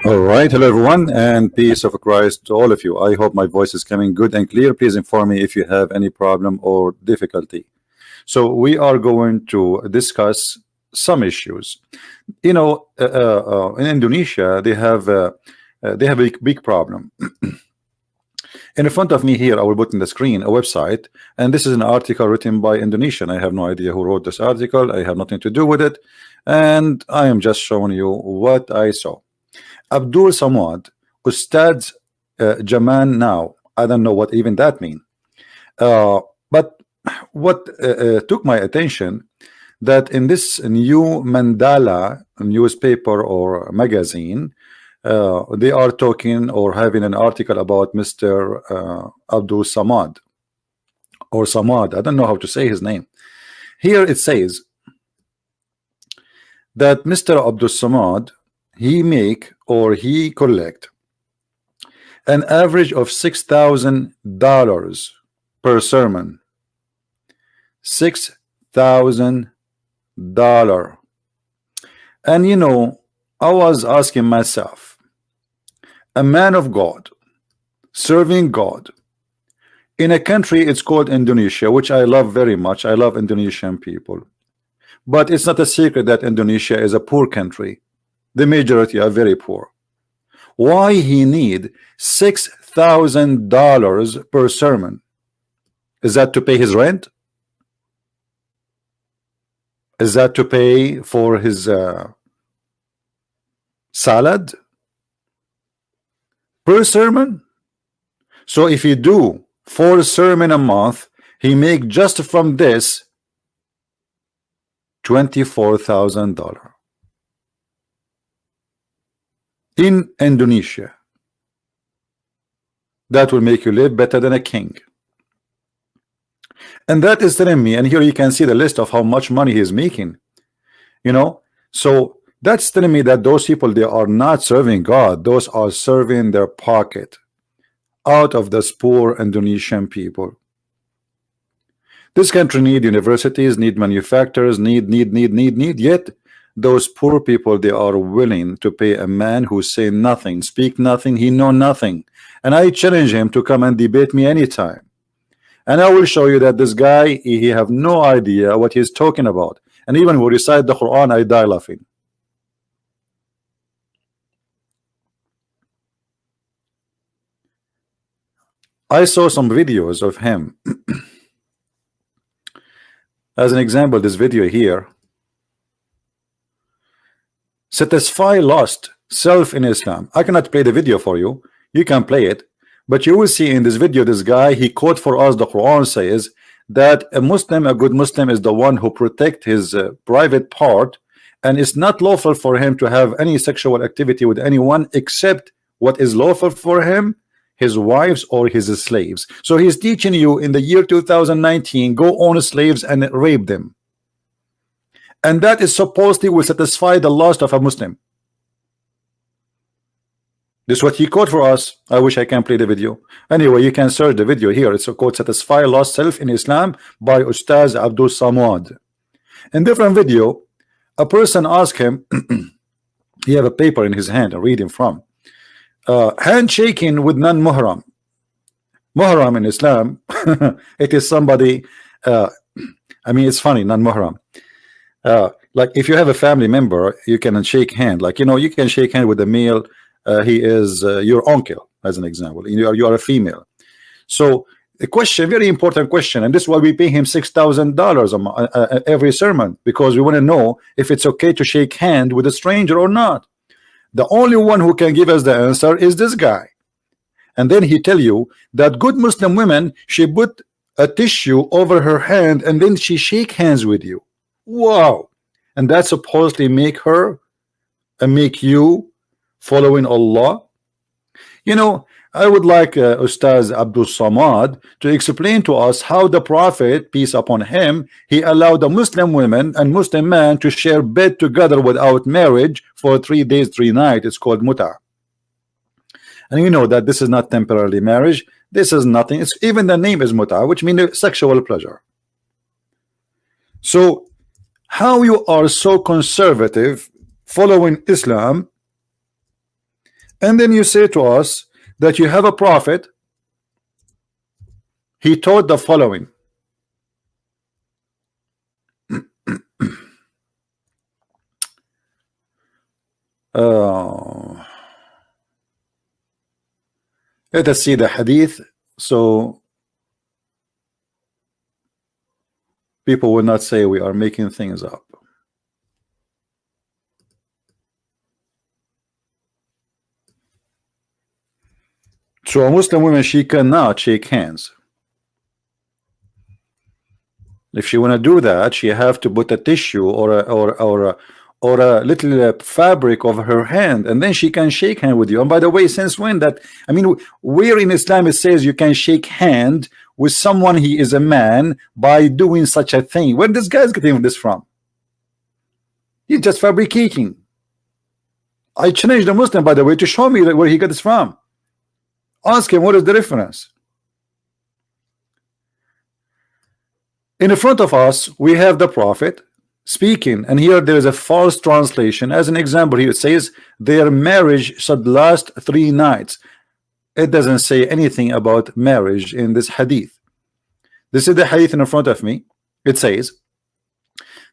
All right, hello everyone, and peace of Christ to all of you. I hope my voice is coming good and clear. Please inform me if you have any problem or difficulty. So we are going to discuss some issues. In Indonesia, they have a big problem. In front of me here, I will put in the screen a website, and this is an article written by Indonesian. I have no idea who wrote this article. I have nothing to do with it, and I am just showing you what I saw. Abdul Somad, Ustadz Jaman now. I don't know what even that means. But what took my attention, that in this new Mandala newspaper or magazine, they are talking or having an article about Mr. Abdul Samad or Samad. I don't know how to say his name. Here it says that Mr. Abdul Samad, he make or he collect an average of $6,000 per sermon. $6,000. And I was asking myself, a man of God serving God in a country, it's called Indonesia, which I love very much. I love Indonesian people, but it's not a secret that Indonesia is a poor country. The majority are very poor. Why he need $6,000 per sermon? Is that to pay his rent? Is that to pay for his salad per sermon? So if you do 4 sermon a month, he make just from this $24,000 in Indonesia. That will make you live better than a king. And that is telling me, and here you can see the list of how much money he is making. So that's telling me that those people, they are not serving God. Those are serving their pocket out of the poor Indonesian people. This country need universities, need manufacturers, need. Yet those poor people, they are willing to pay a man who say nothing, speak nothing, he know nothing. And I challenge him to come and debate me anytime. And I will show you that this guy, he have no idea what he's talking about. And even when we recite the Quran, I die laughing. I saw some videos of him. As an example, this video here, satisfy lost self in Islam. I cannot play the video for you. You can play it, but you will see in this video, this guy, he quote for us the Quran says that a Muslim, a good Muslim, is the one who protect his private part, and it's not lawful for him to have any sexual activity with anyone except what is lawful for him, his wives or his slaves. So he's teaching you in the year 2019, go own slaves and rape them. And that is supposedly will satisfy the lust of a Muslim. This is what he quote for us. I wish I can play the video. Anyway, you can search the video here. It's a quote, satisfy lost self in Islam by Ustadz Abdul Samad. In different video, a person asked him, he have a paper in his hand, I'm reading from, handshaking with non-muhram. Muhram in Islam, it is somebody, it's funny, non-muhram. Like if you have a family member, you can shake hand. Like, you can shake hand with a male. He is your uncle, as an example. You are a female. So the question, very important question, and this is why we pay him $6,000 every sermon, because we want to know if it's okay to shake hand with a stranger or not. The only one who can give us the answer is this guy. And then he tell you that good Muslim women, she put a tissue over her hand and then she shake hands with you. Wow. And that supposedly make her and make you following Allah. I would like Ustaz Abdul Samad to explain to us how the Prophet, peace upon him, he allowed the Muslim women and Muslim men to share bed together without marriage for 3 days, 3 nights. It's called muta. And you know that this is not temporary marriage. This is nothing. It's even the name is muta, which means sexual pleasure. So how you are so conservative following Islam, And then you say to us that you have a prophet, he taught the following. Let us see the hadith so people will not say we are making things up. So a Muslim woman, she cannot shake hands. If she want to do that, she have to put a tissue or a little fabric over her hand, and then she can shake hand with you. And by the way, since when that? I mean, where in Islam it says you can shake hand with someone he is a man by doing such a thing? Where this guy's getting this from? He's just fabricating. I challenged the Muslim, by the way, to show me where he got this from. Ask him what is the reference. In front of us, we have the prophet speaking, and here there is a false translation. As an example, here it says their marriage should last 3 nights. It doesn't say anything about marriage in this hadith. This is the hadith in front of me. It says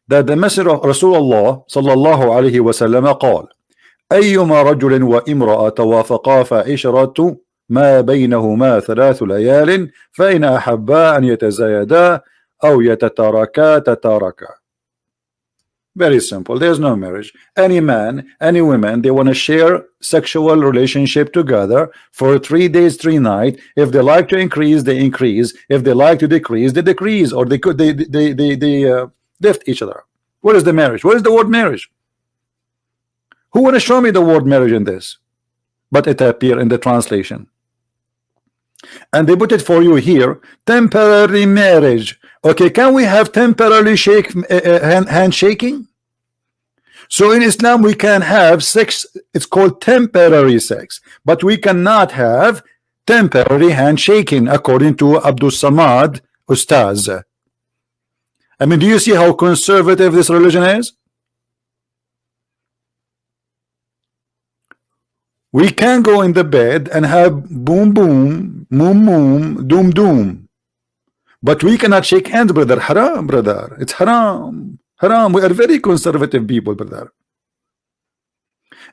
that the messenger of Rasulullah sallallahu alaihi wasallam قال أيما رجل وامرأة توافقا فعشرة ما بينهما 3 ليال فإن أحبا أن يتزايدا أو يتتاركا تتاركا. Very simple. There's no marriage. Any man, any woman, they want to share sexual relationship together for 3 days, 3 nights. If they like to increase, they increase. If they like to decrease, they decrease, or they lift each other. What is the marriage? What is the word marriage? Who want to show me the word marriage in this? But it appear in the translation, and they put it for you here. Temporary marriage. Okay, can we have temporarily handshaking? So in Islam we can have sex, it's called temporary sex, but we cannot have temporary handshaking according to Abdul Somad Ustadz. I mean, do you see how conservative this religion is? We can go in the bed and have boom boom, moom moom, doom doom. But we cannot shake hands, brother. Haram, brother. It's haram. Haram. We are very conservative people, brother.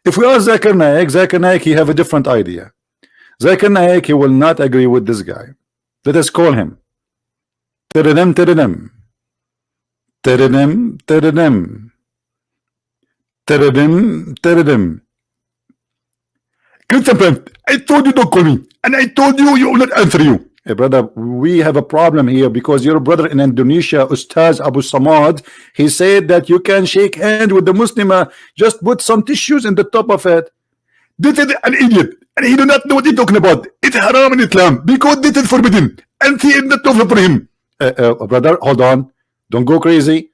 If we ask Zakir Naik, he have a different idea. Zakir Naik, he will not agree with this guy. Let us call him. Tiridim, tiridim. Tiridim, tiridim. Tiridim, tiridim. I told you don't call me. And I told you, you will not answer you. Hey, brother, we have a problem here because your brother in Indonesia, Ustadz Abu Somad, he said that you can shake hand with the Muslim, just put some tissues in the top of it. This is an idiot, and he do not know what he's talking about. It's haram in Islam because this is forbidden, and he is not lawful for him. Brother, hold on, don't go crazy.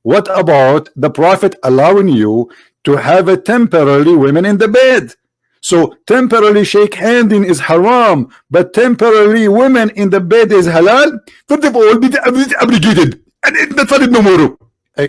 What about the Prophet allowing you to have a temporarily women in the bed? So temporarily shake handing is haram, but temporarily women in the bed is halal. First of all, this is abrogated, and it's not valid no more.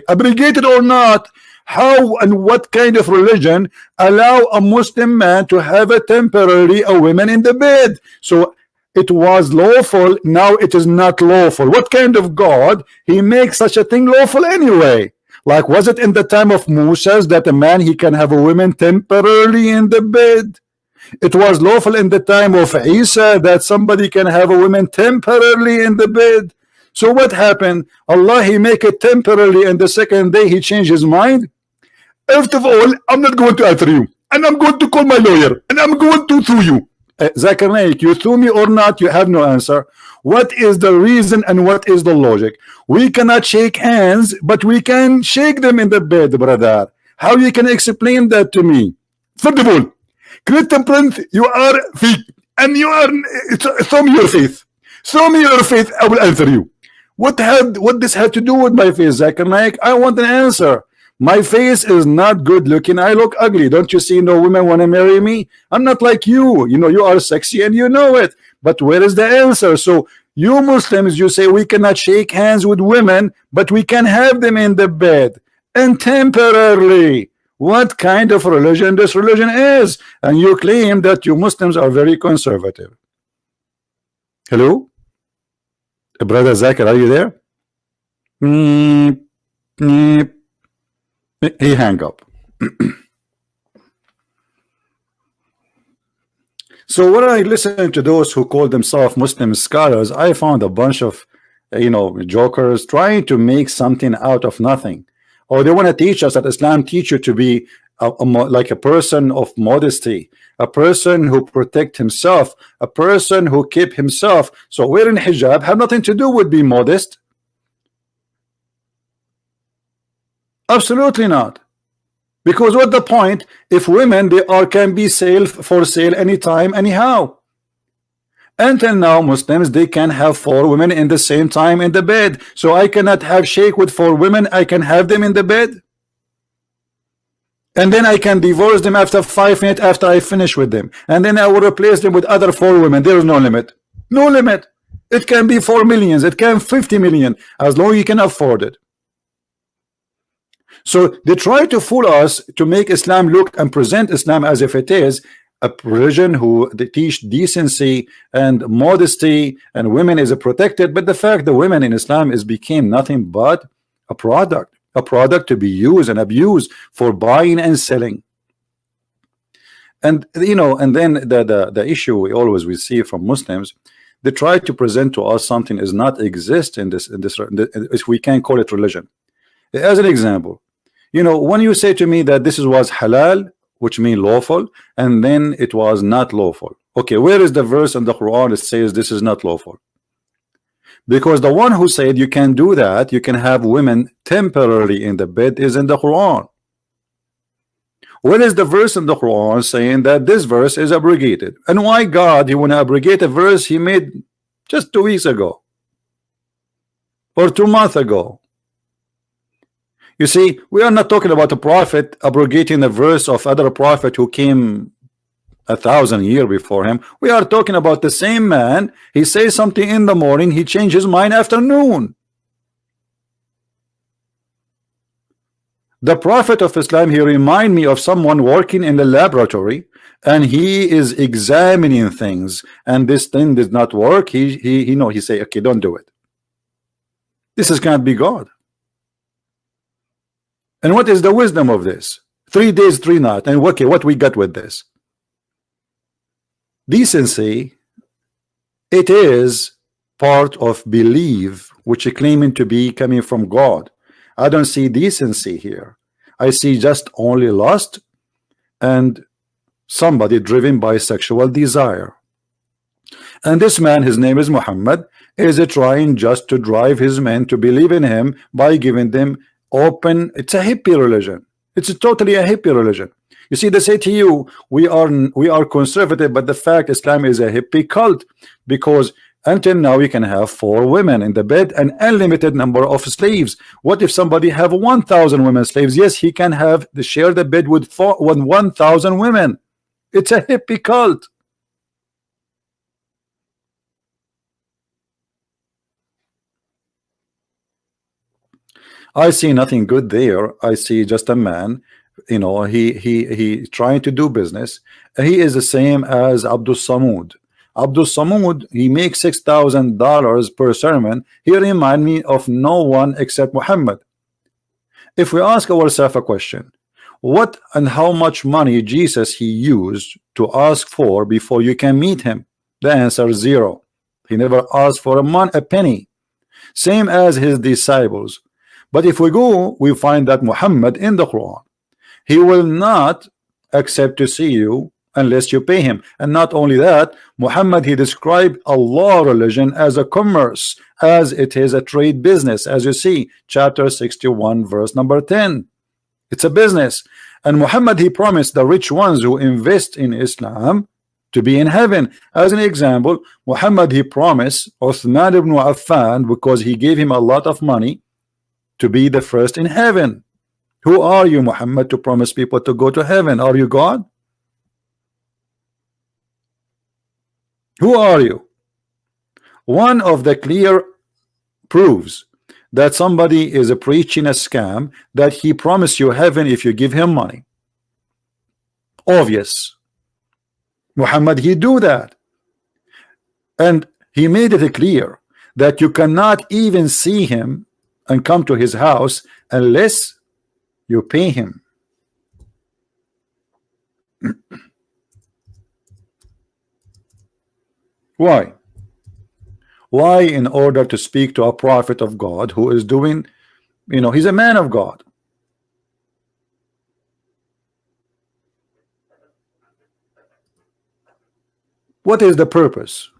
Abrogated or not, how and what kind of religion allow a Muslim man to have a temporarily a woman in the bed? So it was lawful, now it is not lawful. What kind of God he makes such a thing lawful anyway? Like, was it in the time of Moses that a man he can have a woman temporarily in the bed? It was lawful in the time of Isa that somebody can have a woman temporarily in the bed. So what happened? Allah, he make it temporarily, and the second day he changed his mind. First of all, I'm not going to answer you, and I'm going to call my lawyer, and I'm going to sue you. Zakir Naik, you sue me or not, you have no answer. What is the reason and what is the logic? We cannot shake hands, but we can shake them in the bed, brother. How you can explain that to me? First of all, Christian Prince, you are fake, and you are, show me your faith. Show me your faith, I will answer you. What this have to do with my face, Zakir Naik? I want an answer. My face is not good looking. I look ugly. Don't you see no women want to marry me? I'm not like you. You know, you are sexy and you know it. But where is the answer? So you Muslims, you say we cannot shake hands with women, but we can have them in the bed and temporarily. what kind of religion this religion is, and you claim that you Muslims are very conservative. Hello, brother Zakir, are you there? He hang up. So when I listen to those who call themselves Muslim scholars, I found a bunch of jokers trying to make something out of nothing. Or they want to teach us that Islam teach you to be like a person of modesty, a person who protect himself, a person who keep himself. So wearing hijab have nothing to do with being modest. Absolutely not. Because what the point if women can be for sale anytime anyhow? Until now Muslims they can have 4 women in the same time in the bed. So I cannot have shake with 4 women, I can have them in the bed, and then I can divorce them after 5 minutes after I finish with them, and then I will replace them with other 4 women. There is no limit. No limit. It can be 4 million, it can 50 million, as long as you can afford it. So they try to fool us to make Islam look and present Islam as if it is a religion who they teach decency and modesty, and women is protected. But the fact the women in Islam became nothing but a product to be used and abused for buying and selling. And and then the issue we see from Muslims, they try to present to us something does not exist in this we can't call it religion. As an example, when you say to me that this was halal, which means lawful, and then it was not lawful. Okay, where is the verse in the Quran that says this is not lawful? Because the one who said you can do that, you can have women temporarily in the bed, is in the Quran. Where is the verse in the Quran saying that this verse is abrogated? And why God he want to abrogate a verse he made just 2 weeks ago or 2 months ago? You see, we are not talking about a prophet abrogating a verse of other prophet who came 1,000 years before him. We are talking about the same man. He says something in the morning, he changes his mind afternoon. The prophet of Islam, he remind me of someone working in the laboratory, and he is examining things, and this thing does not work. He say, okay, don't do it. This can't be God. And what is the wisdom of this? 3 days, 3 nights, and okay, what we got with this? Decency, it is part of belief, which is claiming to be coming from God. I don't see decency here. I see just only lust and somebody driven by sexual desire. And this man, his name is Muhammad, is trying just to drive his men to believe in him by giving them open. It's a hippie religion. It's totally a hippie religion. You see, they say to you, we are conservative, but the fact Islam is a hippie cult, because until now you can have 4 women in the bed, an unlimited number of slaves. What if somebody have 1,000 women slaves? Yes, he can share the bed with 1,000 women. It's a hippie cult. I see nothing good there. I see just a man, he trying to do business. He is the same as Abdul Samud. Abdul Samud, he makes $6,000 per sermon. He remind me of no one except Muhammad. If we ask ourselves a question, what and how much money Jesus he used to ask for before you can meet him? The answer is 0. He never asked for a penny. Same as his disciples. But if we go, we find that Muhammad in the Quran, he will not accept to see you unless you pay him. And not only that, Muhammad, he described Allah religion as a commerce, as it is a trade business, as you see chapter 61 verse number 10. It's a business. And Muhammad, he promised the rich ones who invest in Islam to be in heaven. As an example, Muhammad, he promised Uthman ibn Affan, because he gave him a lot of money, to be the first in heaven. Who are you, Muhammad, to promise people to go to heaven? Are you God? Who are you? One of the clear proofs that somebody is preaching a scam, that he promised you heaven if you give him money. obvious. Muhammad, he do that, and he made it clear that you cannot even see him and come to his house unless you pay him. Why? Why? In order to speak to a prophet of God who is doing, he's a man of God. What is the purpose?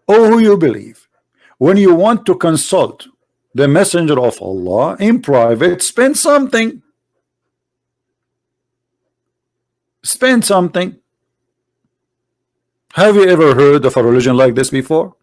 Oh, who you believe? When you want to consult the messenger of Allah in private, spend something. Spend something. Have you ever heard of a religion like this before?